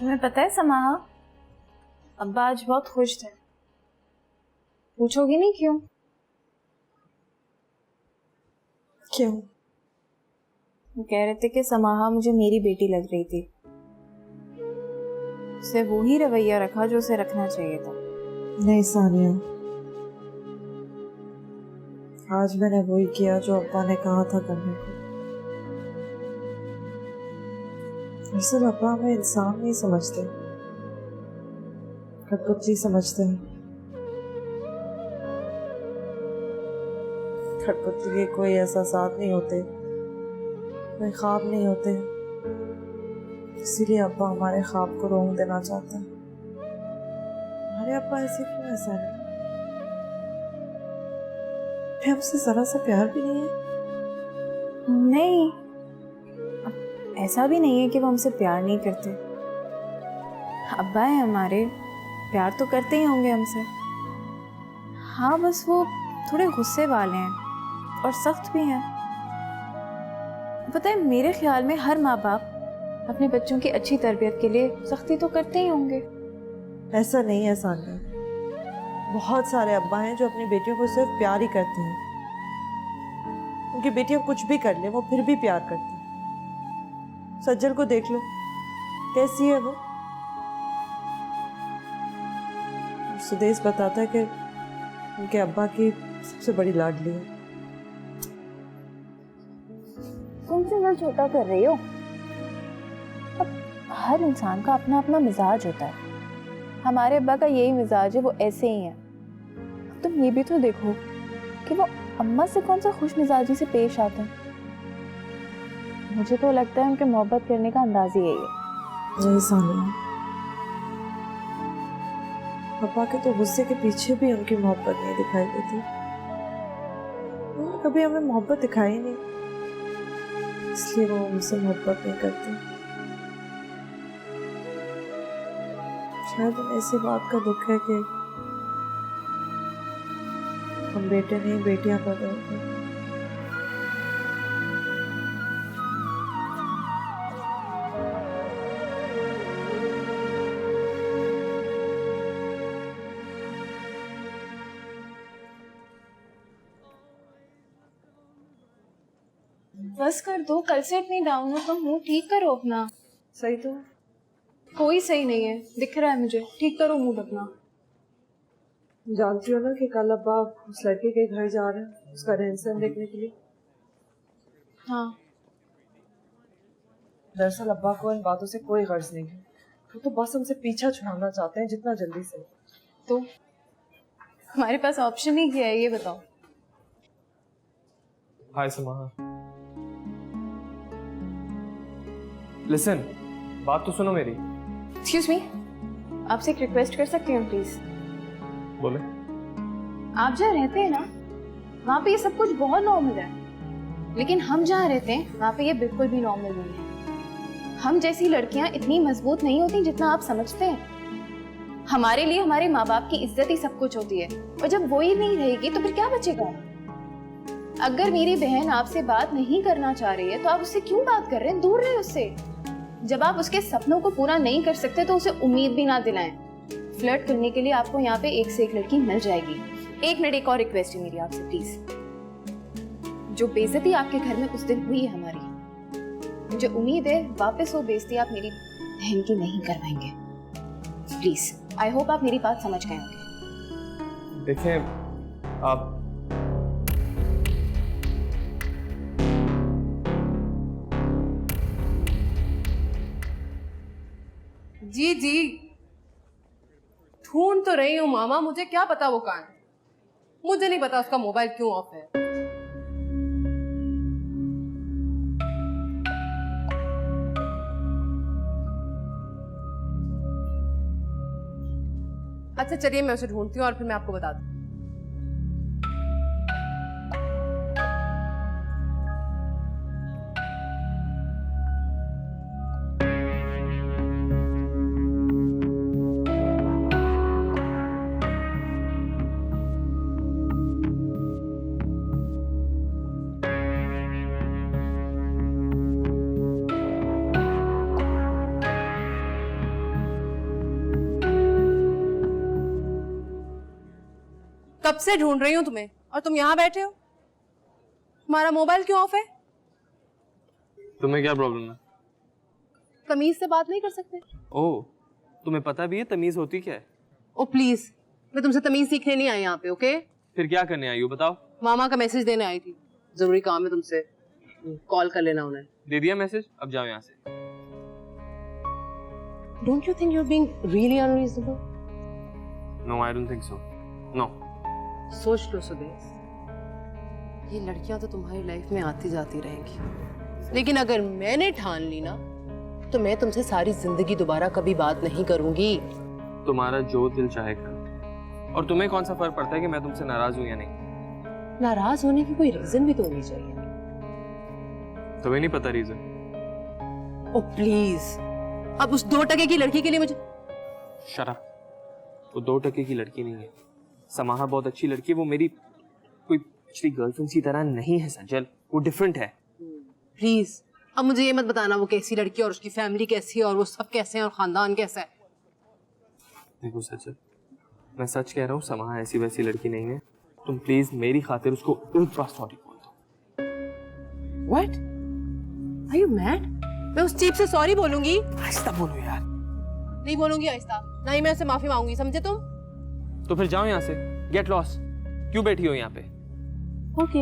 तुम्हें पता है समाहा, अब्बा आज बहुत खुश थे। पूछोगी नहीं क्यों? क्यों? वो कह रहे थे कि समाहा मुझे मेरी बेटी लग रही थी। उसे वो ही रवैया रखा जो उसे रखना चाहिए था। नहीं सानिया, आज मैंने वही किया जो अब्बा ने कहा था करने को। दरअसल अब्बा हमें इंसान नहीं समझते, कठपुतली समझते हैं। कठपुतली के कोई एहसासात नहीं होते, कोई ख्वाब नहीं होते, इसीलिए अब्बा हमारे ख्वाब को रोक देना चाहते हैं। हमारे अब्बा ऐसे क्यों ऐसा है? हमसे जरा सा प्यार भी नहीं है? नहीं, ऐसा भी नहीं है कि वो हमसे प्यार नहीं करते। अब्बा है हमारे, प्यार तो करते ही होंगे हमसे। हाँ, बस वो थोड़े गुस्से वाले हैं और सख्त भी हैं। पता है, मेरे ख्याल में हर माँ बाप अपने बच्चों की अच्छी तरबियत के लिए सख्ती तो करते ही होंगे। ऐसा नहीं है सानिया, बहुत सारे अब्बा हैं जो अपनी बेटियों को सिर्फ प्यार ही करते हैं। उनकी बेटियां कुछ भी कर ले वो फिर भी प्यार करती हैं। सज्जल को देख लो, कैसी है वो। सुदेश बताता है कि उनके अब्बा की सबसे बड़ी लाडली है। तुम क्यों ना छोटा कर रही हो? अब हर इंसान का अपना अपना मिजाज होता है। हमारे अब्बा का यही मिजाज है, वो ऐसे ही है। तुम ये भी तो देखो कि वो अम्मा से कौन सा खुश मिजाजी से पेश आते हैं। मुझे तो लगता है उनके मोहब्बत करने का अंदाज ही यही है। नहीं सानिया, पापा के तो गुस्से के पीछे भी उनकी मोहब्बत नहीं दिखाई देती। उन्होंने कभी हमें मोहब्बत दिखाई नहीं, इसलिए वो हमसे मोहब्बत नहीं करते। शायद उन्हें इसी बात का दुख है कि हम बेटे नहीं बेटियां पैदा होते हैं। बस कर दो, कल से इतनी डाउन हो तो मुंह ठीक करो अपना। सही तो कोई सही नहीं है, दिख रहा है मुझे। ठीक करो मूड अपना। जानती हो ना कि कल अब्बा उस लड़के के घर जा रहे हैं उसका रहन सहन देखने के लिए। हाँ, दरअसल अब्बा को इन बातों से कोई गर्ज नहीं है। वो तो बस हमसे पीछा छुड़ाना चाहते हैं जितना जल्दी से। तो हमारे पास ऑप्शन ही क्या है, ये बताओ। हाय समाहा, लिसन, बात तो सुनो मेरी। एक्सक्यूज मी, आपसे एक रिक्वेस्ट कर सकती हूँ प्लीज? बोले। आप जहाँ रहते हैं ना, वहाँ पे ये सब कुछ बहुत नॉर्मल है, लेकिन हम जहाँ रहते हैं वहाँ पे ये बिल्कुल भी नॉर्मल नहीं है। हम जैसी लड़कियाँ इतनी मजबूत नहीं होती जितना आप समझते हैं। हमारे लिए हमारे माँ बाप की इज्जत ही सब कुछ होती है, और जब वो ही नहीं रहेगी तो फिर क्या बचेगा? अगर मेरी बहन आपसे बात नहीं करना चाह रही है तो आप उससे क्यों बात कर रहे हैं? दूर रहे उससे। जब आप उसके सपनों को पूरा नहीं कर सकते तो उसे उम्मीद भी ना दिलाएं। फ्लर्ट करने के लिए आपको यहाँ पे एक से एक लड़की मिल जाएगी। एक मिनट, एक और रिक्वेस्ट है मेरी आपसे प्लीज। जो बेइज्जती आपके घर में उस दिन हुई है हमारी, मुझे उम्मीद है वापस वो बेइज्जती आप मेरी बहन की नहीं करवाएंगे। प्लीज, आई होप आप मेरी बात समझ गए होंगे। देखें, आप जी जी ढूंढ तो रही हूँ मामा, मुझे क्या पता वो कहाँ है। मुझे नहीं पता उसका मोबाइल क्यों ऑफ है। अच्छा चलिए, मैं उसे ढूंढती हूँ और फिर मैं आपको बता दूँ। कब से ढूंढ रही हूँ तुम्हें और तुम यहाँ बैठे हो। तुम्हारा मोबाइल क्यों ऑफ है? तुम्हें क्या प्रॉब्लम है? तमीज से बात नहीं कर सकते? ओह, तुम्हें पता भी है तमीज होती क्या है? ओ प्लीज, मैं तुमसे तमीज सीखने नहीं आई यहाँ पे, ओके? फिर क्या करने आई हो बताओ? मामा का मैसेज देने आई थी, जरूरी काम है तुमसे, कॉल कर लेना उन्हें। दे दिया मैसेज, अब जाओ यहाँ से। Don't you think you're being really unreasonable? No, I don't think so. No. सोच लो सुदेश, ये लड़कियां तो तुम्हारी लाइफ में आती जाती रहेंगी, लेकिन अगर मैंने ठान ली ना तो मैं तुमसे सारी जिंदगी दोबारा कभी बात नहीं करूंगी। तुम्हारा जो दिल चाहे कर। और तुम्हें कौन सा फर्क पड़ता है कि मैं तुमसे नाराज हूँ या नहीं? नाराज होने की कोई रीजन भी तो होनी चाहिए। तुम्हें नहीं पता रीजन? ओ प्लीज, अब उस 2 टके की लड़की के लिए मुझे। Shut up. वो 2 टके की लड़की नहीं है। समाहा बहुत अच्छी लड़की है, वो मेरी कोई पिछली गर्लफ्रेंड की तरह नहीं है सज्जल, वो डिफरेंट है। प्लीज अब मुझे ये मत बताना वो कैसी लड़की है और उसकी फैमिली कैसी है और वो सब कैसे हैं और खानदान कैसा है। देखो सज्जल, मैं सच कह रहा हूँ, समाहा ऐसी वैसी लड़की नहीं है। तुम प्लीज मेरी खातिर उसको एक बार सॉरी बोल दो। What? Are you mad? मैं उस चीप से सॉरी बोलूंगी? आहिस्ता बोलो यार। नहीं बोलूंगी आहिस्ता, ना ही मैं उससे माफी मांगूंगी, समझे तुम? तो फिर जाओ यहाँ से, गेट लॉस्ट। क्यों बैठी हो यहाँ पे? ओके।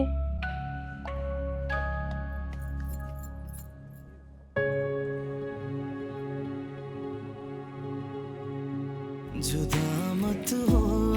जुदा मत हो